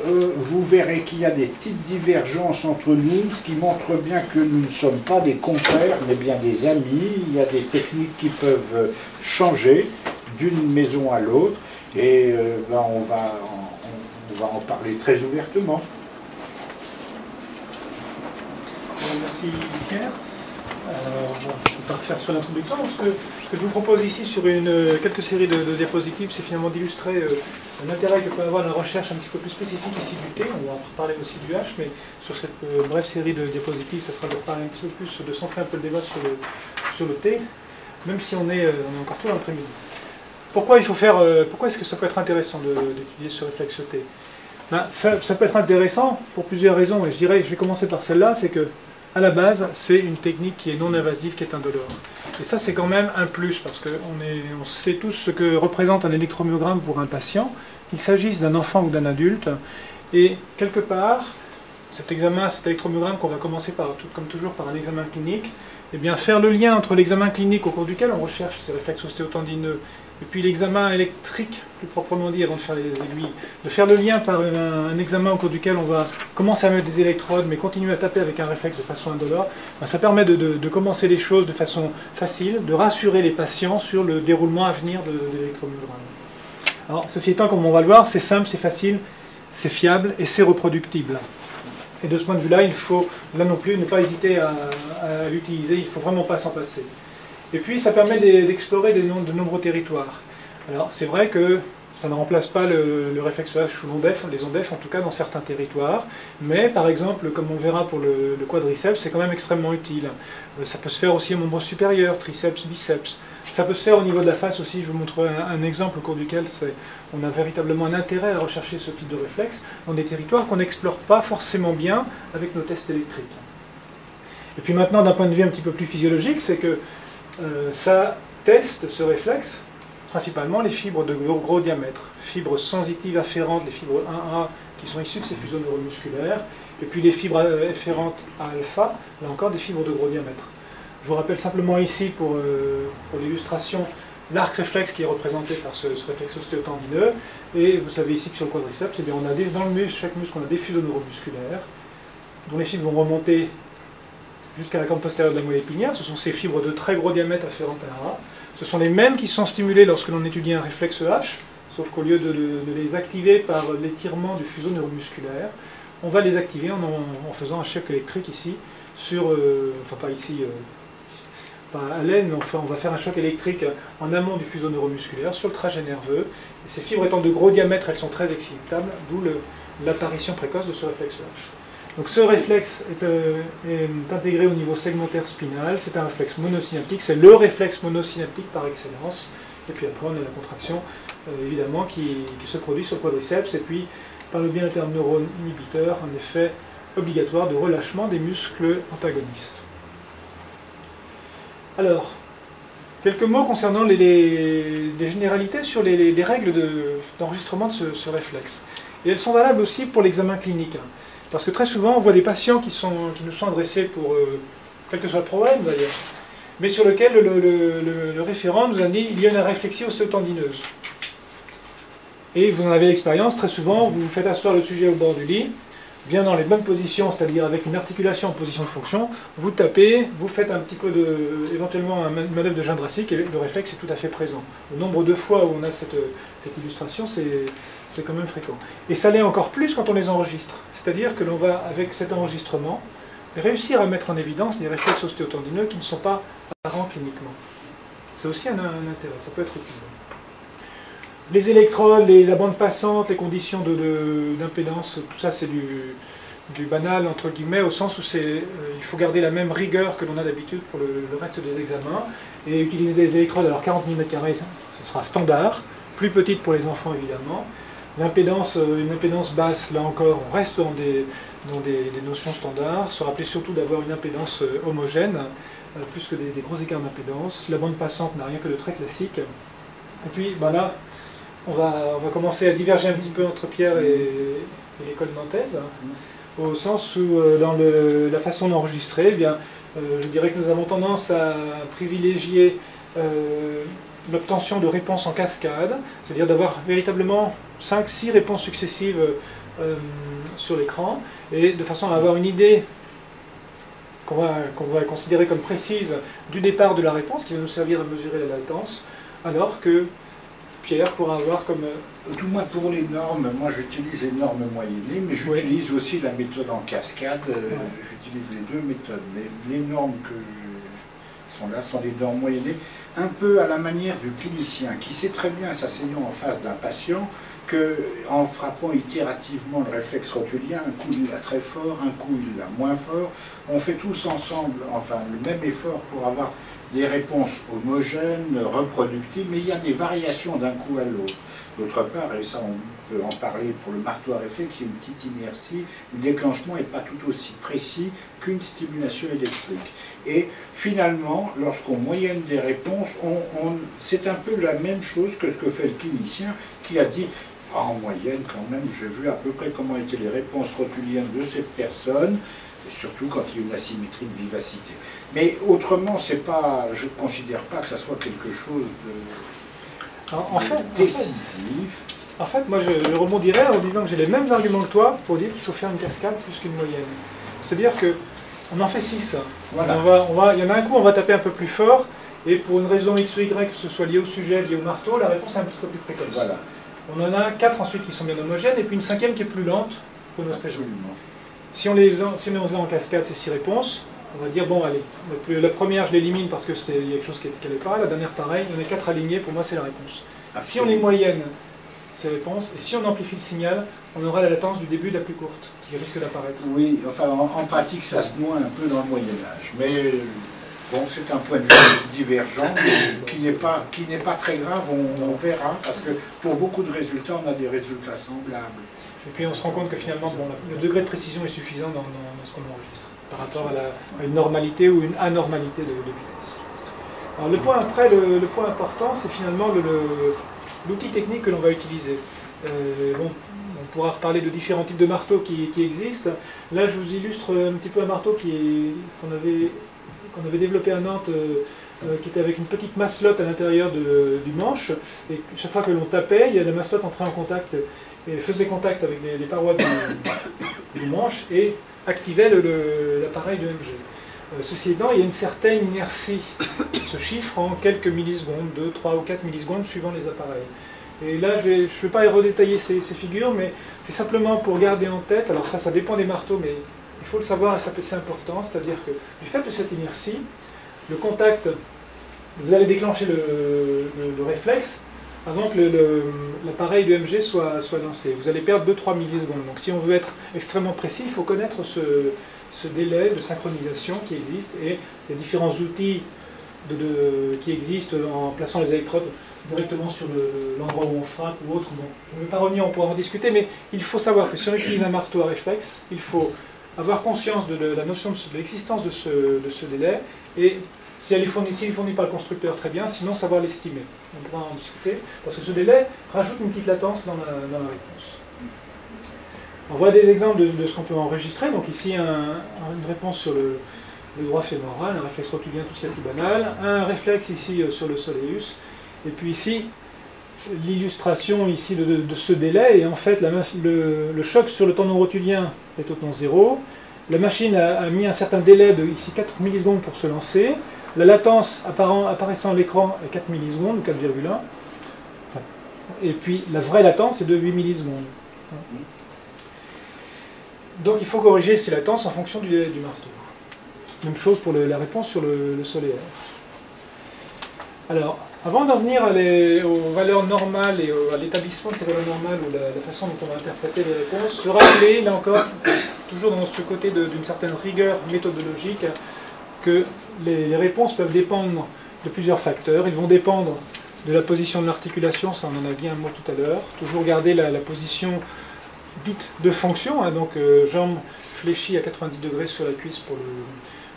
vous verrez qu'il y a des petites divergences entre nous, ce qui montre bien que nous ne sommes pas des compères, mais bien des amis. Il y a des techniques qui peuvent changer d'une maison à l'autre, et on va en parler très ouvertement. Merci Pierre. Je vais pas refaire sur l'introduction. Ce que je vous propose ici sur quelques séries de diapositives, c'est finalement d'illustrer l'intérêt que peut avoir la recherche un petit peu plus spécifique ici du thé. On va parler aussi du H, mais sur cette brève série de diapositives, ça sera de parler un petit peu plus, de centrer un peu le débat sur le thé, même si on est encore tout l'après-midi. Pourquoi est-ce que ça peut être intéressant d'étudier ce réflexe T? Ça peut être intéressant pour plusieurs raisons, et je vais commencer par celle-là, c'est que à la base, c'est une technique qui est non invasive, qui est indolore. Et ça, c'est quand même un plus, parce qu'on sait tous ce que représente un électromyogramme pour un patient, qu'il s'agisse d'un enfant ou d'un adulte. Et quelque part, cet électromyogramme qu'on va commencer comme toujours par un examen clinique, eh bien, faire le lien entre l'examen clinique au cours duquel on recherche ces réflexes ostéotendineux et puis l'examen électrique, plus proprement dit, avant de faire les aiguilles, de faire le lien par un examen au cours duquel on va commencer à mettre des électrodes, mais continuer à taper avec un réflexe de façon indolore, ça permet de commencer les choses de façon facile, de rassurer les patients sur le déroulement à venir de l'électromyogramme. Alors, ceci étant, comme on va le voir, c'est simple, c'est facile, c'est fiable et c'est reproductible. Et de ce point de vue-là, il faut, là non plus, ne pas hésiter à l'utiliser, il ne faut vraiment pas s'en passer. Et puis, ça permet d'explorer de nombreux territoires. Alors, c'est vrai que ça ne remplace pas le réflexe H ou les ONDEF, en tout cas dans certains territoires. Mais, par exemple, comme on verra pour le quadriceps, c'est quand même extrêmement utile. Ça peut se faire aussi au membre supérieur, triceps, biceps. Ça peut se faire au niveau de la face aussi. Je vous montrerai un exemple au cours duquel on a véritablement un intérêt à rechercher ce type de réflexe dans des territoires qu'on n'explore pas forcément bien avec nos tests électriques. Et puis maintenant, d'un point de vue un petit peu plus physiologique, c'est que ça teste ce réflexe, principalement les fibres de gros diamètre, fibres sensitives afférentes, les fibres 1A qui sont issues de ces fuseaux neuromusculaires, et puis les fibres afférentes à alpha, là encore des fibres de gros diamètre. Je vous rappelle simplement ici pour l'illustration l'arc réflexe qui est représenté par ce réflexe ostéotendineux, et vous savez ici que sur le quadriceps, eh bien, on a dans le muscle, chaque muscle, on a des fuseaux neuromusculaires, dont les fibres vont remonter jusqu'à la corne postérieure de la moelle épinière. Ce sont ces fibres de très gros diamètre afférentes à A. Ce sont les mêmes qui sont stimulées lorsque l'on étudie un réflexe H, sauf qu'au lieu de les activer par l'étirement du fuseau neuromusculaire, on va les activer en faisant un choc électrique ici, enfin pas ici, pas à l'aine, mais enfin, on va faire un choc électrique en amont du fuseau neuromusculaire sur le trajet nerveux. Et ces fibres étant de gros diamètre, elles sont très excitables, d'où l'apparition précoce de ce réflexe H. Donc ce réflexe est intégré au niveau segmentaire spinal, c'est un réflexe monosynaptique, c'est le réflexe monosynaptique par excellence. Et puis après on a la contraction, évidemment, qui se produit sur le quadriceps, et puis par le biais d'un neurone inhibiteur, un effet obligatoire de relâchement des muscles antagonistes. Alors, quelques mots concernant des généralités sur les règles d'enregistrement de ce réflexe. Et elles sont valables aussi pour l'examen clinique. Parce que très souvent, on voit des patients qui nous sont adressés pour quel que soit le problème d'ailleurs, mais sur lequel le référent nous a dit il y a une réflexie ostéotendineuse. Et vous en avez l'expérience, très souvent, vous faites asseoir le sujet au bord du lit, bien dans les bonnes positions, c'est-à-dire avec une articulation en position de fonction, vous tapez, vous faites un petit peu éventuellement une manœuvre de gein thoracique et le réflexe est tout à fait présent. Le nombre de fois où on a cette illustration, c'est quand même fréquent. Et ça l'est encore plus quand on les enregistre. C'est-à-dire que l'on va, avec cet enregistrement, réussir à mettre en évidence des réflexes ostéotendineux qui ne sont pas apparents cliniquement. C'est aussi un intérêt, ça peut être utile. Les électrodes, la bande passante, les conditions d'impédance, tout ça c'est du banal, entre guillemets, au sens où il faut garder la même rigueur que l'on a d'habitude pour le reste des examens. Et utiliser des électrodes, alors 40 mm², ce sera standard, plus petite pour les enfants évidemment. L'impédance, une impédance basse, là encore, on reste dans des notions standards. Se rappeler surtout d'avoir une impédance homogène, plus que des gros écarts d'impédance. La bande passante n'a rien que de très classique. Et puis là, on va commencer à diverger un petit peu entre Pierre et l'école nantaise, au sens où dans la façon d'enregistrer, je dirais que nous avons tendance à privilégier l'obtention de réponses en cascade, c'est-à-dire d'avoir véritablement 5-6 réponses successives sur l'écran, et de façon à avoir une idée qu'on va considérer comme précise du départ de la réponse, qui va nous servir à mesurer la latence, alors que Pierre pourra avoir comme... Tout moins pour les normes, moi j'utilise les normes moyennées, mais j'utilise aussi la méthode en cascade, j'utilise les deux méthodes, mais les normes qui sont là sont des normes moyennées, un peu à la manière du clinicien, qui sait très bien, s'asseyant en face d'un patient, qu'en frappant itérativement le réflexe rotulien, un coup il l'a très fort, un coup il l'a moins fort, on fait tous ensemble, enfin le même effort pour avoir des réponses homogènes, reproductibles, mais il y a des variations d'un coup à l'autre. D'autre part, et ça on peut en parler pour le marteau à réflexe, il y a une petite inertie, le déclenchement n'est pas tout aussi précis qu'une stimulation électrique. Et finalement, lorsqu'on moyenne des réponses, c'est un peu la même chose que ce que fait le clinicien qui a dit « en moyenne quand même, j'ai vu à peu près comment étaient les réponses rotuliennes de cette personne », surtout quand il y a une asymétrie de vivacité. Mais autrement, c'est pas, je ne considère pas que ça soit quelque chose de décisif. En fait, moi je rebondirais en disant que j'ai les mêmes arguments que toi pour dire qu'il faut faire une cascade plus qu'une moyenne. C'est-à-dire qu'on en fait 6. Voilà. Il y en a un coup, on va taper un peu plus fort, et pour une raison X ou Y, que ce soit lié au sujet, lié au marteau, la réponse est un petit peu plus précoce. Voilà. On en a 4 ensuite qui sont bien homogènes, et puis une 5e qui est plus lente pour notre région. Si on les a en cascade, ces 6 réponses, on va dire, bon allez, la première je l'élimine parce qu'il y a quelque chose qui n'allait pas, la dernière pareil, il y en a 4 alignés, pour moi c'est la réponse. Si on les moyenne, ces réponses, et si on amplifie le signal, on aura la latence du début de la plus courte, qui risque d'apparaître. Oui, enfin en pratique ça se noie un peu dans le Moyen-Âge, mais bon, c'est un point de vue divergent, qui n'est pas très grave, on verra, parce que pour beaucoup de résultats, on a des résultats semblables. Et puis on se rend compte que finalement, bon, le degré de précision est suffisant dans ce qu'on enregistre, par rapport à une normalité ou une anormalité de vitesse. Alors le point important, c'est finalement l'outil technique que l'on va utiliser. Bon, on pourra reparler de différents types de marteaux qui existent. Là, je vous illustre un petit peu un marteau qu'on avait développé à Nantes, qui était avec une petite masselotte à l'intérieur du manche. Et chaque fois que l'on tapait, la masselotte entrait en contact et faisait contact avec les parois du manche et activait l'appareil de MG. Ceci étant, il y a une certaine inertie qui se chiffre en quelques millisecondes, 2, 3 ou 4 millisecondes suivant les appareils. Et là, je ne vais pas redétailler ces figures, mais c'est simplement pour garder en tête, alors ça dépend des marteaux, mais il faut le savoir et c'est important, c'est-à-dire que du fait de cette inertie, le contact, vous allez déclencher le réflexe avant que l'appareil de MG soit lancé. Vous allez perdre 2-3 millisecondes. Donc si on veut être extrêmement précis, il faut connaître ce délai de synchronisation qui existe, et les différents outils qui existent en plaçant les électrodes directement sur l'endroit où on frappe ou autre. Bon, je ne vais pas revenir, on pourra en discuter, mais il faut savoir que si on utilise un marteau à réflexe, il faut avoir conscience de la notion de l'existence de ce délai, et s'il est fourni par le constructeur, très bien, sinon savoir l'estimer. On pourra en discuter, parce que ce délai rajoute une petite latence dans la réponse. On voit des exemples de ce qu'on peut enregistrer. Donc ici, une réponse sur le droit fémoral, un réflexe rotulien tout ce qui est plus banal, un réflexe ici sur le soleus, et puis ici, l'illustration ici de ce délai, et en fait, le choc sur le tendon rotulien est au temps 0, la machine a mis un certain délai de ici 4 millisecondes pour se lancer, la latence apparaissant à l'écran est 4 millisecondes, 4,1, enfin, et puis la vraie latence est de 8 millisecondes. Donc il faut corriger ces latences en fonction du délai du marteau. Même chose pour la réponse sur le solaire. Alors, avant d'en venir aux valeurs normales et à l'établissement de ces valeurs normales ou la façon dont on va interpréter les réponses, se rappeler, là encore, toujours dans ce côté d'une certaine rigueur méthodologique, que les réponses peuvent dépendre de plusieurs facteurs. Ils vont dépendre de la position de l'articulation, ça on en a dit un mot tout à l'heure. Toujours garder la position dite de fonction, hein, donc jambes fléchies à 90 degrés sur la cuisse pour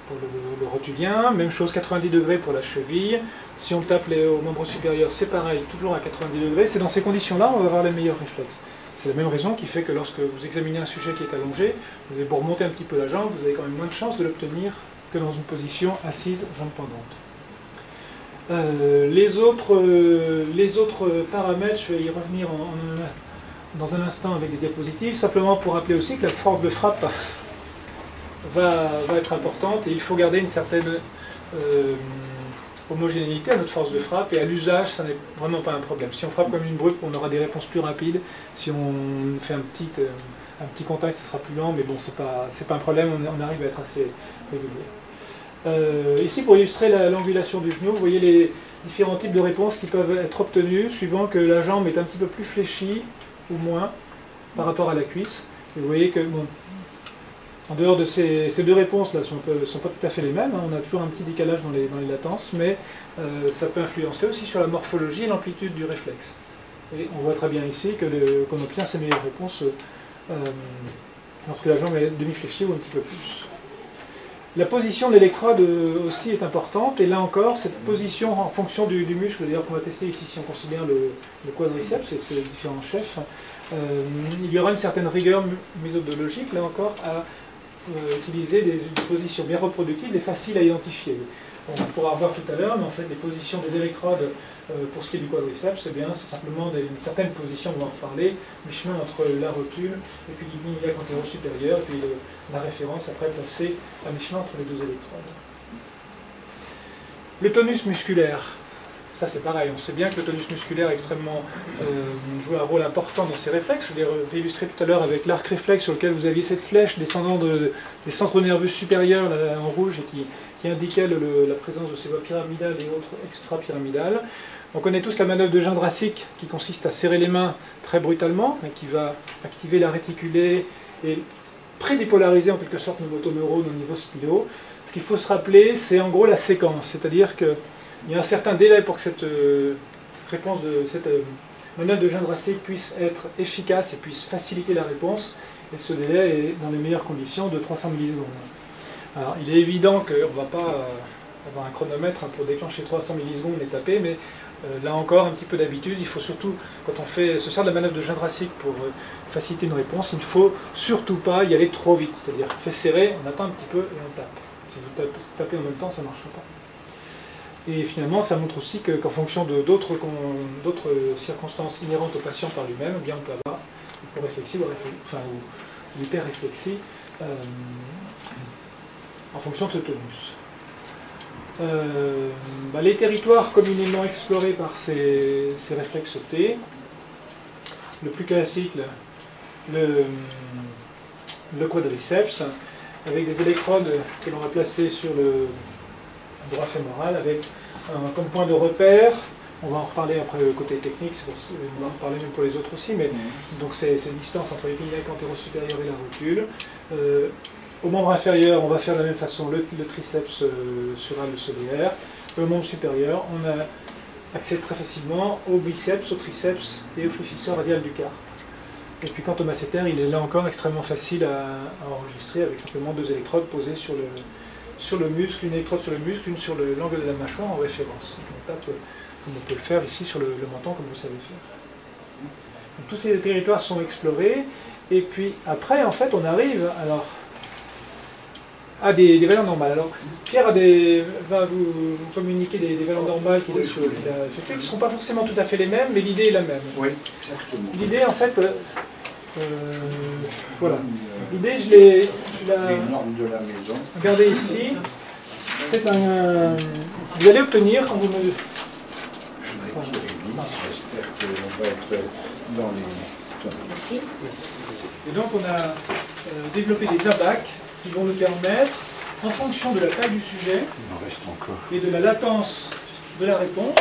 le rotulien, même chose 90 degrés pour la cheville. Si on tape aux membres supérieurs, c'est pareil, toujours à 90 degrés. C'est dans ces conditions-là on va avoir les meilleurs réflexes. C'est la même raison qui fait que lorsque vous examinez un sujet qui est allongé, vous allez pour remonter un petit peu la jambe, vous avez quand même moins de chances de l'obtenir que dans une position assise, jambe pendante. Les autres paramètres, je vais y revenir dans un instant avec des diapositives, simplement pour rappeler aussi que la force de frappe va être importante et il faut garder une certaine homogénéité à notre force de frappe, et à l'usage, ça n'est vraiment pas un problème. Si on frappe comme une brute, on aura des réponses plus rapides. Si on fait un petit contact, ça sera plus lent, mais bon, c'est pas un problème, on arrive à être assez régulier. Ici, pour illustrer l'angulation du genou, vous voyez les différents types de réponses qui peuvent être obtenues suivant que la jambe est un petit peu plus fléchie ou moins par rapport à la cuisse. Et vous voyez que, bon, en dehors de ces deux réponses-là, ne sont pas tout à fait les mêmes, hein. On a toujours un petit décalage dans les latences, mais ça peut influencer aussi sur la morphologie et l'amplitude du réflexe. Et on voit très bien ici qu'on obtient ces meilleures réponses lorsque la jambe est demi-fléchie ou un petit peu plus. La position de l'électrode aussi est importante, et là encore, cette position en fonction du muscle, d'ailleurs qu'on va tester ici si on considère le quadriceps et ses différents chefs, il y aura une certaine rigueur méthodologique, là encore, à utiliser des positions bien reproductibles et faciles à identifier. On pourra voir tout à l'heure, mais en fait les positions des électrodes pour ce qui est du quadriceps, c'est simplement une certaine position, on va en reparler, mi-chemin entre la rotule et puis l'igni iliaque antéro-supérieur, et puis la référence après placée à mi-chemin entre les deux électrodes. Le tonus musculaire. Ça c'est pareil, on sait bien que le tonus musculaire joue un rôle important dans ces réflexes. Je l'ai illustré tout à l'heure avec l'arc réflexe sur lequel vous aviez cette flèche descendant des centres nerveux supérieurs là, en rouge et qui indiquait la présence de ces voies pyramidales et autres extra-pyramidales. On connaît tous la manœuvre de Jindřišek qui consiste à serrer les mains très brutalement et qui va activer la réticulée et prédépolariser en quelque sorte nos motoneurones au niveau spilo. Ce qu'il faut se rappeler, c'est en gros la séquence, c'est-à-dire que il y a un certain délai pour que cette réponse de cette manœuvre de Jindřišek puisse être efficace et puisse faciliter la réponse. Et ce délai est dans les meilleures conditions de 300 millisecondes. Alors, il est évident qu'on ne va pas avoir un chronomètre pour déclencher 300 millisecondes et taper, mais là encore, un petit peu d'habitude. Il faut surtout, quand on se sert de la manœuvre de Jindřišek pour faciliter une réponse, il ne faut surtout pas y aller trop vite. C'est-à-dire, on fait serrer, on attend un petit peu et on tape. Si vous tapez en même temps, ça ne marchera pas. Et finalement, ça montre aussi qu'en fonction d'autres circonstances inhérentes au patient par lui-même, eh bien on peut avoir hyporéflexie ou hyperréflexie en fonction de ce tonus. Les territoires communément explorés par ces réflexes T, le plus classique, le quadriceps, avec des électrodes que l'on va placer sur le droit fémoral avec comme point de repère, on va en reparler après le côté technique, on va en reparler même pour les autres aussi, mais donc c'est distance entre l'épine iliaque antéro-supérieure et la rotule. Au membre inférieur, on va faire de la même façon le triceps sural, le solaire. Au membre supérieur, on a accès très facilement au biceps, au triceps et au fléchisseur radial du quart. Et puis quant au masséter, il est là encore extrêmement facile à enregistrer avec simplement deux électrodes posées sur le muscle, une électrode sur le muscle, une sur l'angle de la mâchoire en référence. On tape, comme on peut le faire ici sur le menton, comme vous savez faire. Donc, tous ces territoires sont explorés, et puis après, en fait, on arrive à des valeurs normales. Alors, Pierre va vous communiquer des valeurs normales qu'il a effectuées, qui ne seront pas forcément tout à fait les mêmes, mais l'idée est la même. Oui, exactement. L'idée, en fait, voilà. L'idée, les normes de la maison. Regardez ici, c'est vous allez obtenir quand vous me... Je vais tirer 10, j'espère qu'on va être dans les... Merci. Et donc on a développé des abacs qui vont nous permettre, en fonction de la taille du sujet Il en reste encore. et de la latence de la réponse,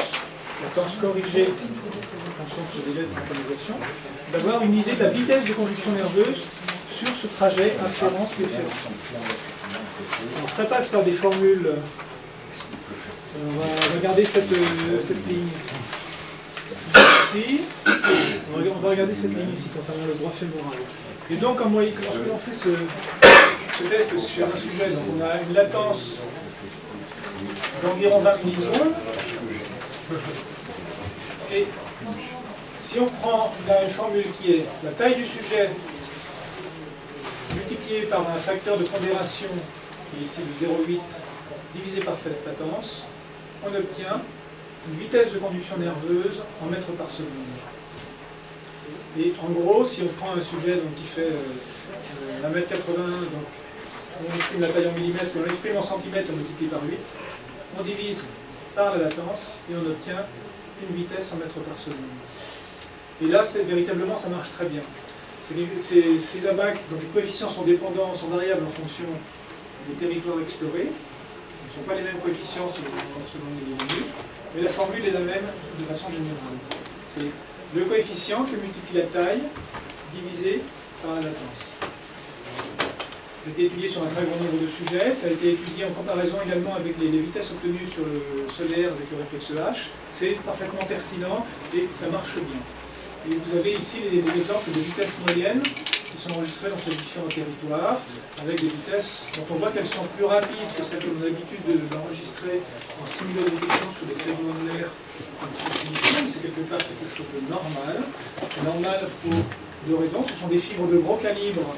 latence corrigée en fonction de ce délai de synchronisation, d'avoir une idée de la vitesse de conduction nerveuse sur ce trajet inférent ou efférent. Alors ça passe par des formules. On va regarder cette ligne ici. On va regarder cette ligne ici concernant le droit fémoral. Et donc, lorsque l'on fait ce test sur un sujet, donc on a une latence d'environ 20 millisecondes. Et si on prend une formule qui est la taille du sujet multipliée par un facteur de pondération, qui est ici de 0,8, divisé par cette latence, on obtient une vitesse de conduction nerveuse en mètres par seconde. Et en gros, si on prend un sujet donc, qui fait 1m80, donc on exprime la taille en millimètres, on l'exprime en centimètres, on multiplie par 8, on divise par la latence et on obtient une vitesse en mètres par seconde. Et là, véritablement, ça marche très bien. Ces ABAC, donc les coefficients sont dépendants, sont variables en fonction des territoires explorés. Ce ne sont pas les mêmes coefficients selon les lieux, mais la formule est la même de façon générale. C'est le coefficient que multiplie la taille divisé par la latence. Ça a été étudié sur un très grand nombre de sujets, ça a été étudié en comparaison également avec les vitesses obtenues sur le solaire avec le réflexe H. C'est parfaitement pertinent et ça marche bien. Et vous avez ici les exemples de vitesses moyennes qui sont enregistrées dans ces différents territoires, avec des vitesses dont on voit qu'elles sont plus rapides que celles que l'on a l'habitude d'enregistrer en stimulant de détection sur des segments de l'air. C'est quelque part quelque chose de normal. C'est normal pour deux raisons. Ce sont des fibres de gros calibre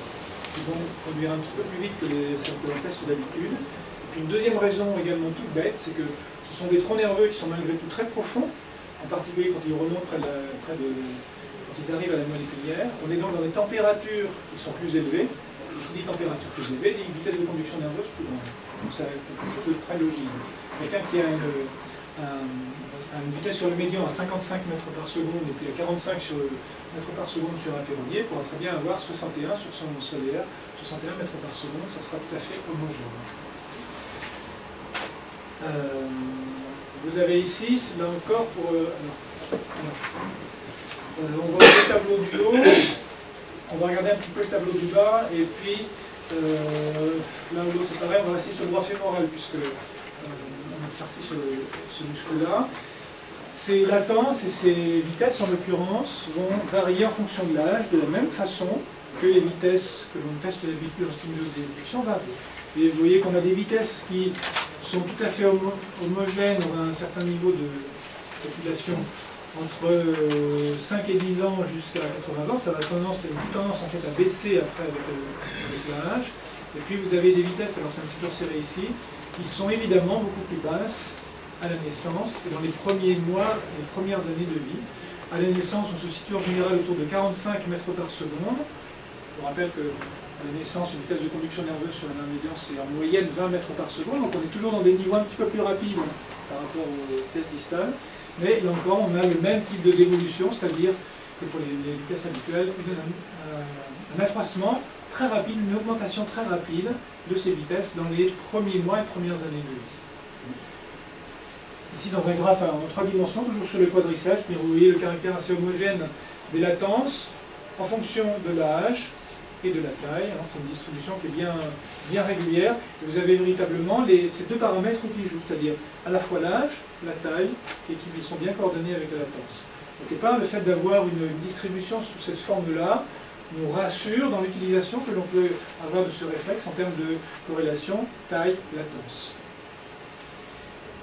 qui vont conduire un petit peu plus vite que celles que l'on teste d'habitude. Et puis une deuxième raison également toute bête, c'est que ce sont des troncs nerveux qui sont malgré tout très profonds, en particulier quand ils remontent quand ils arrivent à la moléculière. On est donc dans des températures qui sont plus élevées. Et qui dit température plus élevée, dit vitesse de conduction nerveuse plus grande. Donc c'est quelque chose de très logique. Quelqu'un qui a une vitesse sur le médian à 55 mètres par seconde et puis à 45 mètres par seconde sur un ferronnier pourra très bien avoir 61 sur son solaire, 61 mètres par seconde, ça sera tout à fait homogène. Vous avez ici, là encore, pour... on voit le tableau du haut, on va regarder un petit peu le tableau du bas, et puis l'un ou l'autre c'est pareil, on va rester sur le droit fémoral, puisque on est parti sur ce muscle-là. Ces latences et ces vitesses, en l'occurrence, vont varier en fonction de l'âge, de la même façon que les vitesses que l'on teste d'habitude en stimulus de détection varient. Et vous voyez qu'on a des vitesses qui sont tout à fait homogènes, on a un certain niveau de population entre 5 et 10 ans jusqu'à 80 ans, ça a une tendance en fait à baisser après avec l'âge. Et puis vous avez des vitesses, alors c'est un petit peu resserré ici, qui sont évidemment beaucoup plus basses à la naissance et dans les premiers mois, les premières années de vie. À la naissance, on se situe en général autour de 45 mètres par seconde. Je vous rappelle que à la naissance, une vitesse de conduction nerveuse sur un médian, c'est en moyenne 20 mètres par seconde, donc on est toujours dans des niveaux un petit peu plus rapides par rapport aux vitesses distales. Mais là encore, on a le même type de d'évolution, c'est-à-dire que pour les vitesses habituelles, un accroissement très rapide, une augmentation très rapide de ces vitesses dans les premiers mois et premières années de vie. Ici, dans un graphe en 3 dimensions, toujours sur le quadriceps, vous voyez le caractère assez homogène des latences en fonction de l'âge et de la taille. C'est une distribution qui est bien régulière. Et vous avez véritablement ces deux paramètres qui jouent, c'est-à-dire à la fois l'âge, la taille, et qui sont bien coordonnés avec la latence. Quelque part, le fait d'avoir une distribution sous cette forme-là nous rassure dans l'utilisation que l'on peut avoir de ce réflexe en termes de corrélation taille-latence.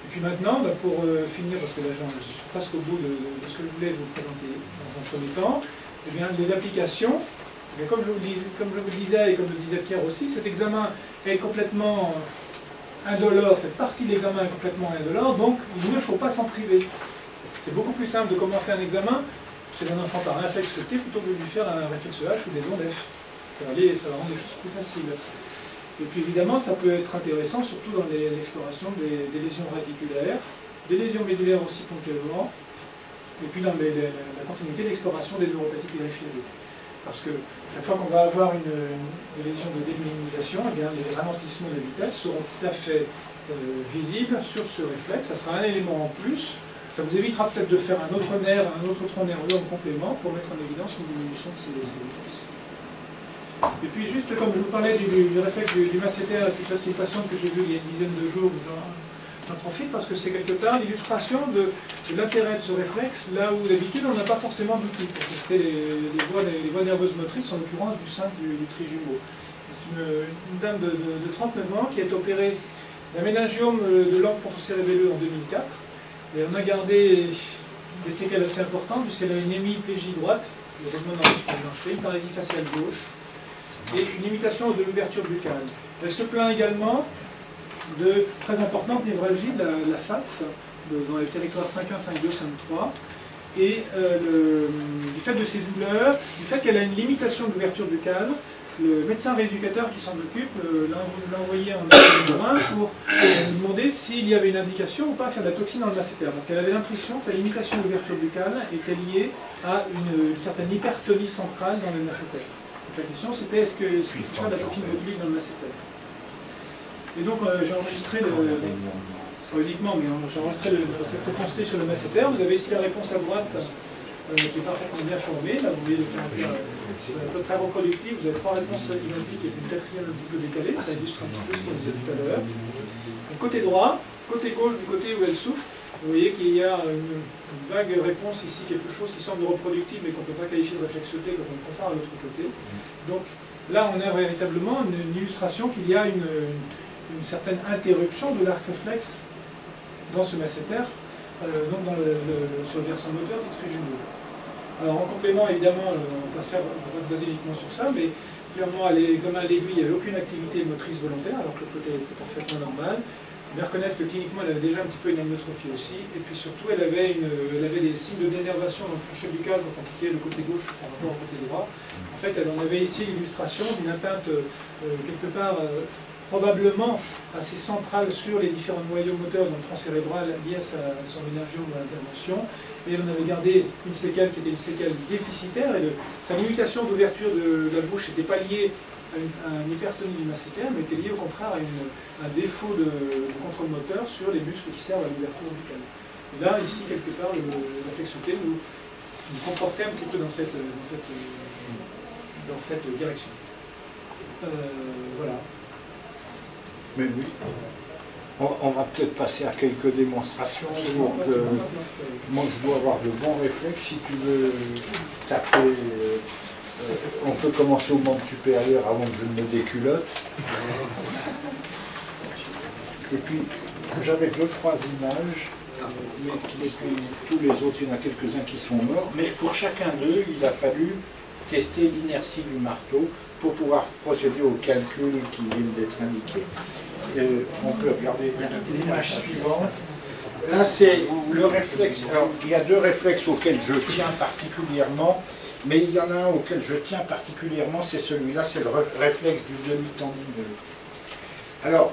Et puis maintenant, pour finir, parce que là je suis presque au bout de ce que je voulais vous présenter dans un premier temps, eh bien, les applications, eh bien, comme je vous le disais et comme le disait Pierre aussi, cet examen est complètement indolore, cette partie de l'examen est complètement indolore, donc il ne faut pas s'en priver. C'est beaucoup plus simple de commencer un examen chez un enfant par un réflexe T plutôt que de lui faire un réflexe H ou des ondes F. Ça va rendre les choses plus faciles. Et puis évidemment, ça peut être intéressant, surtout dans l'exploration des lésions réticulaires, des lésions médulaires aussi ponctuellement, et puis dans la continuité de l'exploration des neuropathies périphériques. Parce que chaque fois qu'on va avoir une lésion de déminimisation, eh bien, les ralentissements de vitesse seront tout à fait visibles sur ce réflexe. Ça sera un élément en plus. Ça vous évitera peut-être de faire un autre nerf, un autre tronc nerveux en complément pour mettre en évidence une diminution de ces vitesses. Et puis juste comme je vous parlais du réflexe du masséter à toute facilitation que j'ai vu il y a une dizaine de jours, j'en profite parce que c'est quelque part l'illustration de l'intérêt de ce réflexe, là où d'habitude on n'a pas forcément d'outils pour tester les voies nerveuses motrices, en l'occurrence du sein du trijumeau. C'est une dame de 39 ans qui a opéré d'un méningiome de l'angle ponto-cérébelleux en 2004. Et on a gardé des séquelles assez importantes puisqu'elle a une hémiplégie droite, le roulement dans une parésie faciale gauche, et une limitation de l'ouverture buccale. Elle se plaint également de très importantes névralgies de la face, dans les territoires 5.1, 5.2, 5.3, Et du fait de ces douleurs, du fait qu'elle a une limitation d'ouverture du canal, le médecin rééducateur qui s'en occupe l'a envoyé en brun pour lui demander s'il y avait une indication ou pas à faire de la toxine dans le masséter. Parce qu'elle avait l'impression que la limitation d'ouverture du canal était liée à une certaine hypertonie centrale dans le masséter. Donc la question c'était est-ce qu'il faut faire de la toxine botulique dans le masséter. Et donc j'ai enregistré pas uniquement, mais j'ai enregistré cette réponse T sur le masséter. Vous avez ici la réponse à droite qui est parfaitement bien formée. Là, vous voyez le caractère à peu près reproductif. Vous avez 3 réponses identiques et une 4e un petit peu décalée. Ça illustre un petit peu ce qu'on disait tout à l'heure. Côté droit, côté gauche, du côté où elle souffre, vous voyez qu'il y a une vague réponse ici, quelque chose qui semble reproductif, mais qu'on ne peut pas qualifier de réflexité quand on compare à l'autre côté. Donc là, on a véritablement une illustration qu'il y a une certaine interruption de l'arc réflexe dans ce masséter, donc sur le versant moteur du trijumeau. Alors en complément, évidemment, on va se baser uniquement sur ça, mais clairement à l'examen à l'aiguille, il n'y avait aucune activité motrice volontaire, alors que le côté était parfaitement normal. Bien reconnaître que cliniquement, elle avait déjà un petit peu une amyotrophie aussi, et puis surtout, elle avait des signes de dénervation dans le plancher buccal quand on quittait le côté gauche par rapport au côté droit. En fait, elle en avait ici l'illustration d'une atteinte quelque part probablement assez centrale sur les différents noyaux moteurs dans le tronc cérébral liés à son énergie ou à l'intervention. Et on avait gardé une séquelle qui était une séquelle déficitaire, et sa limitation d'ouverture de la bouche n'était pas liée à une hypertonie du masséter, mais était liée au contraire à un défaut de contrôle moteur sur les muscles qui servent à l'ouverture buccale. Et là, ici, quelque part, la réflexité nous comportait un petit peu dans cette direction. Voilà. Mais oui. On va peut-être passer à quelques démonstrations pour que moi je dois avoir de bons réflexes. Si tu veux taper, on peut commencer au membre supérieur avant que je ne me déculotte. Et puis j'avais 2-3 images, mais tous les autres, il y en a quelques-uns qui sont morts. Mais pour chacun d'eux, il a fallu tester l'inertie du marteau pour pouvoir procéder aux calculs qui viennent d'être indiqués. On peut regarder l'image suivante. Là, c'est le réflexe. Alors, il y a 2 réflexes auxquels je tiens particulièrement, mais il y en a un auquel je tiens particulièrement, c'est celui-là, c'est le réflexe du demi-tendineux. Alors,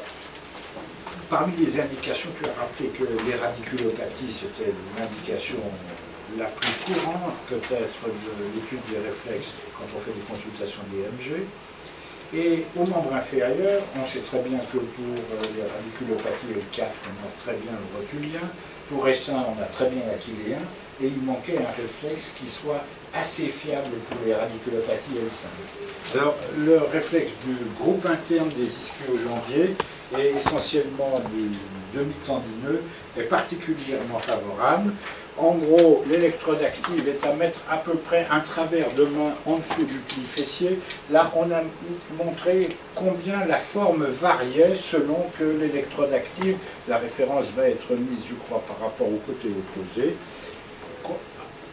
parmi les indications, tu as rappelé que les radiculopathies, c'était l'indication la plus courante peut-être de l'étude des réflexes quand on fait des consultations d'EMG. Et au membre inférieur, on sait très bien que pour les radiculopathies L4, on a très bien le rotulien, pour S1, on a très bien l'aquiléen, et il manquait un réflexe qui soit assez fiable pour les radiculopathies L5. Alors, le réflexe du groupe interne des ischio-jambiers, et essentiellement du demi-tendineux, est particulièrement favorable. En gros, l'électrode active est à mettre à peu près un travers de main en dessous du pli fessier. Là, on a montré combien la forme variait selon que l'électrode active, la référence va être mise, je crois, par rapport au côté opposé,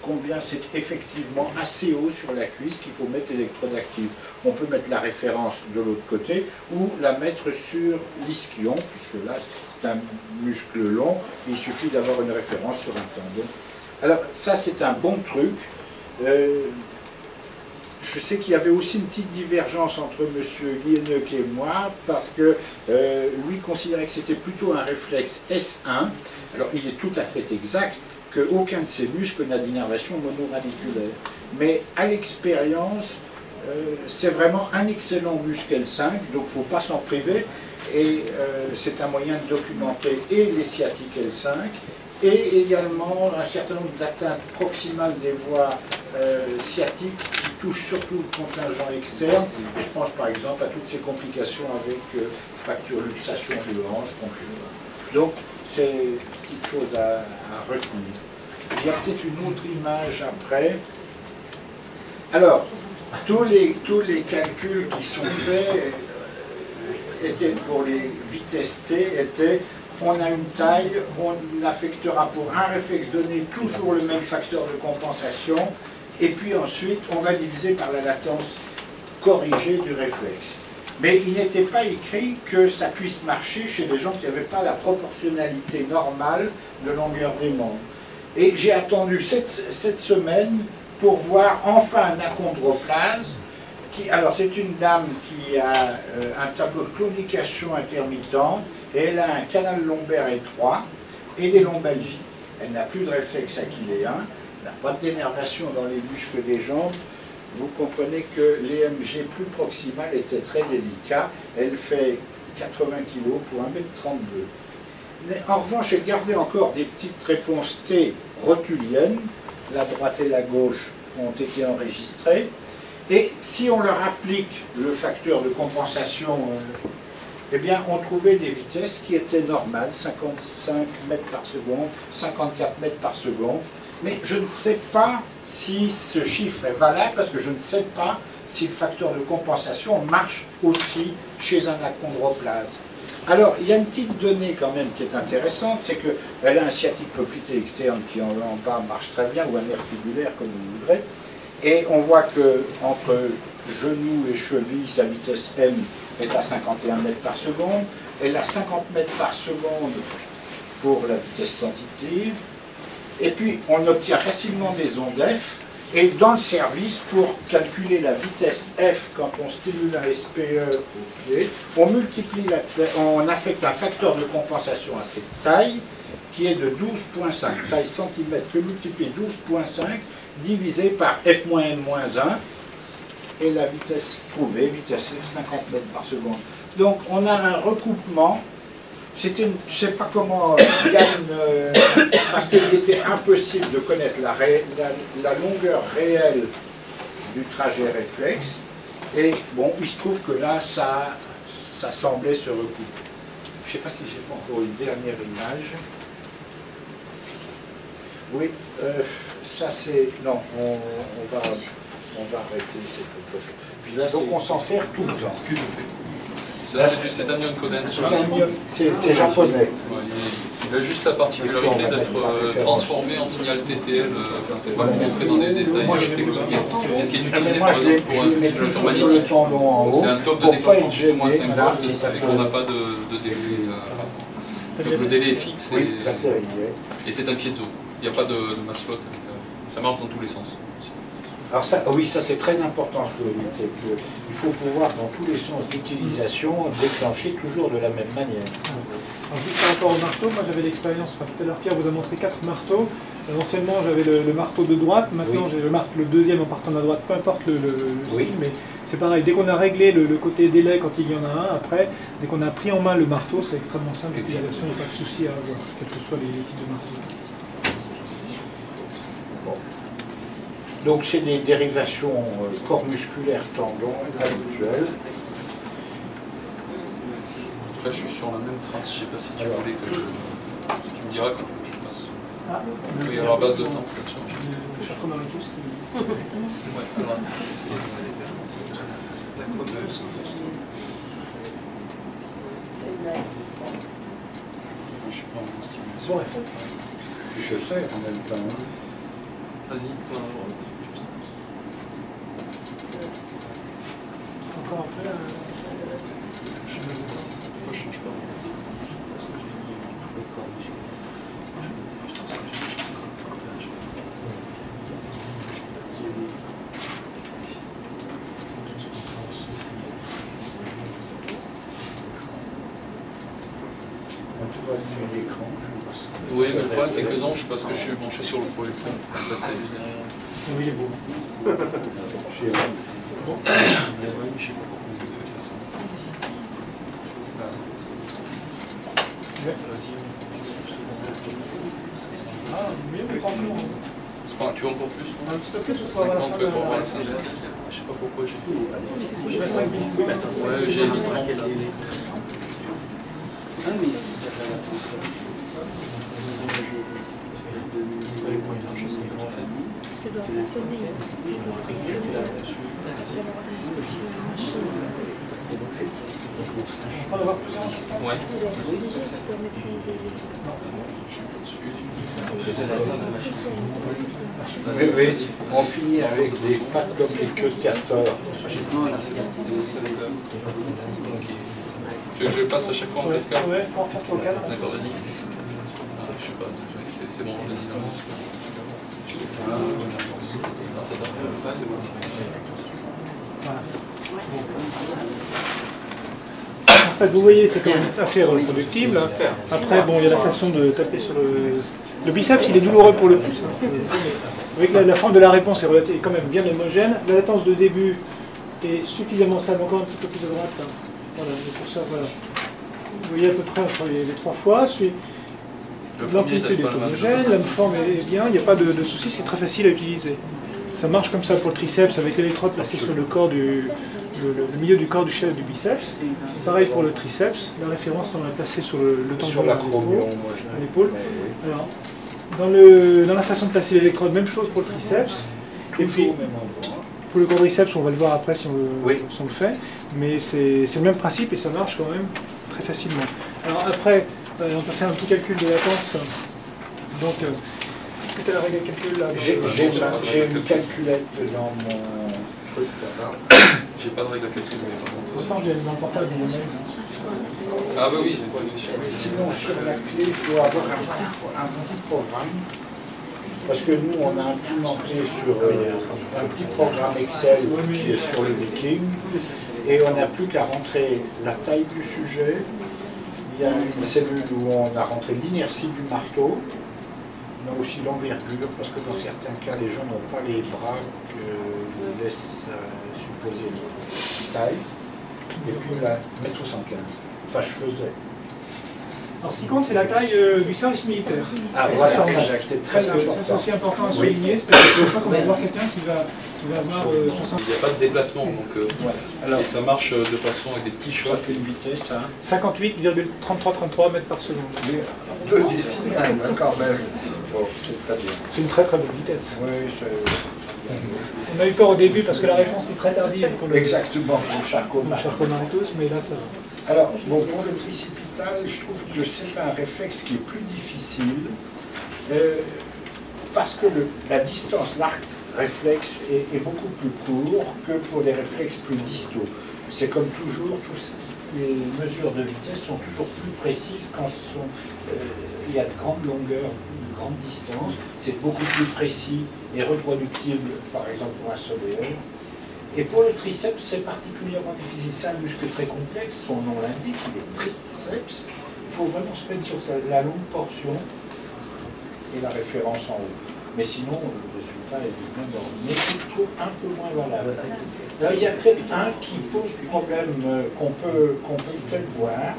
combien c'est effectivement assez haut sur la cuisse qu'il faut mettre l'électrode active. On peut mettre la référence de l'autre côté ou la mettre sur l'ischion, puisque là, c'est un muscle long, il suffit d'avoir une référence sur un tendon. Alors ça, c'est un bon truc. Je sais qu'il y avait aussi une petite divergence entre M. Guilleneuc et moi, parce que lui considérait que c'était plutôt un réflexe S1. Alors il est tout à fait exact qu'aucun de ces muscles n'a d'innervation monoradiculaire. Mais à l'expérience, c'est vraiment un excellent muscle L5, donc il ne faut pas s'en priver. Et c'est un moyen de documenter et les sciatiques L5 et également un certain nombre d'atteintes proximales des voies sciatiques qui touchent surtout le contingent externe. Et je pense par exemple à toutes ces complications avec fracture, luxation de hanche, conclusion. Donc c'est une petite chose à retenir. Il y a peut-être une autre image après. Alors, tous les calculs qui sont faits étaient pour les vitesses T, étaient on a une taille, on affectera pour un réflexe donné toujours le même facteur de compensation, et puis ensuite on va diviser par la latence corrigée du réflexe. Mais il n'était pas écrit que ça puisse marcher chez des gens qui n'avaient pas la proportionnalité normale de longueur des membres. Et j'ai attendu cette semaine pour voir enfin un achondroplase. Alors c'est une dame qui a un tableau de claudication intermittente, et elle a un canal lombaire étroit et des lombalgies. Elle n'a plus de réflexe achilléen, elle n'a pas d'énervation dans les muscles des jambes. Vous comprenez que l'EMG plus proximal était très délicat. Elle fait 80 kg pour 1,32 m. En revanche, j'ai gardé encore des petites réponses T rotuliennes. La droite et la gauche ont été enregistrées. Et si on leur applique le facteur de compensation, eh bien, on trouvait des vitesses qui étaient normales, 55 mètres par seconde, 54 mètres par seconde. Mais je ne sais pas si ce chiffre est valable, parce que je ne sais pas si le facteur de compensation marche aussi chez un achondroplase. Alors, il y a une petite donnée quand même qui est intéressante, c'est qu'elle a un sciatique poplité externe qui en bas marche très bien, ou un nerf fibulaire comme on voudrait. Et on voit que entre genou et cheville, sa vitesse M est à 51 mètres par seconde. Elle a 50 mètres par seconde pour la vitesse sensitive. Et puis, on obtient facilement des ondes F. Et dans le service, pour calculer la vitesse F quand on stimule un SPE au pied, on affecte un facteur de compensation à cette taille, qui est de 12,5, taille centimètre que multiplie 12,5, divisé par F-N-1, et la vitesse trouvée, vitesse F, 50 mètres par seconde. Donc, on a un recoupement. Je ne sais pas comment Yann, parce qu'il était impossible de connaître la longueur réelle du trajet réflexe. Et bon, il se trouve que là, ça semblait se recouper. Je ne sais pas si j'ai pas encore une dernière image. Oui, ça c'est... Non, on va arrêter cette chose. Puis là, donc on s'en sert tout le temps. C'est un ion coden. C'est japonais. Ouais, il a juste la particularité d'être transformé en signal TTL. Enfin, c'est pas montré dans des détails techniques. C'est ce qui est utilisé par exemple pour un style magnétique. C'est un top de déclenchement plus ou moins 5 volts, ce qui fait qu'on n'a pas de délai. Donc le délai est fixe et c'est un piezo. Il n'y a pas de mass float. Ça marche dans tous les sens. Alors ça, oui, ça c'est très important ce que vous dites, c'est qu'il faut pouvoir dans tous les sens d'utilisation déclencher toujours de la même manière. Alors juste par rapport au marteau, moi j'avais l'expérience, enfin tout à l'heure Pierre vous a montré 4 marteaux. Anciennement j'avais le marteau de droite, maintenant j'ai le deuxième en partant de la droite, peu importe le style, mais c'est pareil, dès qu'on a réglé le côté délai quand il y en a un, après, dès qu'on a pris en main le marteau, c'est extrêmement simple d'utilisation, il n'y a pas de souci à avoir, quels que soient les types de marteaux. Donc c'est des dérivations corps musculaire tendon habituelles. Là je suis sur la même trace, je ne sais pas si tu voulais que je... Tu me diras quand je passe. Ah, oui, alors à base de temps, peut-être changer. Je suis dans les tous qui... Ouais, à droite. Je suis pas en stimulation. Bon, Je sais en même temps. Vas-y. encore un peu là. Je ne change pas. Parce que j'ai mis le corps dessus. Juste parce que j'ai mis l'écran. Oui, mais le problème c'est que non, parce que je suis branché sur le projecteur. En fait, c'est juste derrière. Oui, il est beau. Je sais pas pourquoi ils ont fait ça. Vas-y. Ah, mieux que quand Tu veux encore plus? un petit peu plus, 50 que pour voir la fin. Je sais pas pourquoi j'ai. J'ai 5 minutes. Ouais, j'ai mis 30 là. On va voir plusieurs questions. Ouais. Oui, oui. On finit avec des pattes comme des queues de castor. Tu veux que je passe à chaque fois en cascade? Ouais, pour faire ton cadre. D'accord, vas-y. Je sais pas. pas. C'est bon, vas-y. Voilà, c'est bon. Voilà. En fait, vous voyez, c'est quand même assez reproductible. Après, bon, il y a la façon de taper sur le biceps, il est douloureux pour le pouce. Vous voyez que la forme de la réponse est quand même bien homogène. La latence de début est suffisamment stable, encore un petit peu plus à droite. Voilà, et pour ça, voilà. Vous voyez à peu près entre les 3 fois. L'amplitude est homogène, la forme est bien, il n'y a pas de souci, c'est très facile à utiliser. Ça marche comme ça pour le triceps avec l'électrode placée sur le corps le milieu du corps du biceps. Pareil pour le triceps, la référence on est placée sur le tendon à l'épaule. Alors, dans la façon de placer l'électrode, même chose pour le triceps. Et puis, pour le quadriceps, on va le voir après si on le fait, mais c'est le même principe et ça marche quand même très facilement. Alors après, on peut faire un petit calcul de latence. Donc, est-ce que tu as la règle de calcul là? J'ai une calculette dans mon truc là-bas. J'ai pas de règle à calcul, mais par contre. Pourtant, j'ai dans le portable de mon mail. Ah bah oui, sinon sur la clé, je dois avoir un petit programme. Parce que nous, on a implémenté sur un petit programme Excel qui est sur les Vikings. Et on n'a plus qu'à rentrer la taille du sujet. Il y a une cellule où on a rentré l'inertie du marteau. On a aussi l'envergure, parce que dans certains cas, les gens n'ont pas les bras que laisse supposer une taille. Et puis la 1m75. Enfin, je faisais. Alors, ce qui compte, c'est la taille du service militaire. Ah, voilà, c'est très important. Ça, c'est aussi important à souligner. C'est-à-dire que fois qu'on va voir quelqu'un qui va avoir 60. il n'y a pas de déplacement, donc alors, et ça marche de façon avec des petits chocs. Ça fait une vitesse, hein. 58,3333 mètres par seconde. 2 décimales, d'accord, ben, bon, c'est très bien. C'est une très très bonne vitesse. Oui, on a eu peur au début parce que la réponse est très tardive pour le exactement, pour Charcot-Marie-Tous, mais là ça va. Alors, bon, pour le tricipital, je trouve que c'est un réflexe qui est plus difficile parce que la distance, l'arc réflexe est beaucoup plus court que pour des réflexes plus distaux. C'est comme toujours, les mesures de vitesse sont toujours plus précises quand il y a de grandes longueurs, de grandes distances. C'est beaucoup plus précis et reproductible, par exemple pour un solaire. Et pour le triceps, c'est particulièrement difficile. C'est un muscle très complexe, son nom l'indique, il est triceps. Il faut vraiment se mettre sur la longue portion et la référence en haut. Mais sinon, le résultat est du même ordre. Mais je le trouve un peu moins valable. Alors, il y a peut-être un qui pose problème qu'on peut peut-être voir.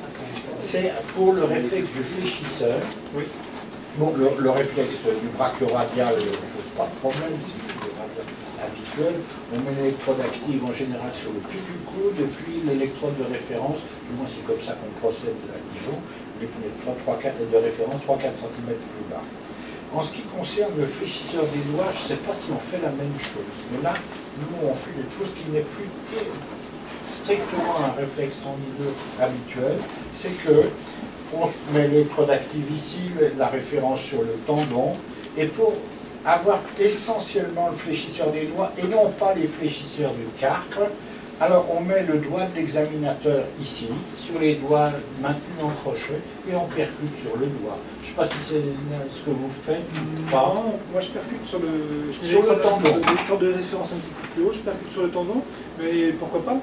C'est pour le réflexe du fléchisseur. Oui. Bon, le réflexe du brachioradial ne pose pas de problème, c'est habituel. On met l'électrode active en général sur le pied du coude, et puis l'électrode de référence, du moins c'est comme ça qu'on procède à Dijon, l'électrode de référence 3-4 cm plus bas. En ce qui concerne le fléchisseur des doigts, je ne sais pas si on fait la même chose. Mais là, nous, on fait quelque chose qui n'est plus strictement un réflexe tendineux habituel. C'est que on met l'électrode active ici, la référence sur le tendon, et pour avoir essentiellement le fléchisseur des doigts et non pas les fléchisseurs du carque, alors on met le doigt de l'examinateur ici, sur les doigts maintenus en crochet, et on percute sur le doigt. Je ne sais pas si c'est ce que vous faites ou pas. Non, moi je percute sur le tendon. L'électrode de référence un petit peu plus haut, je percute sur le tendon, mais pourquoi pas.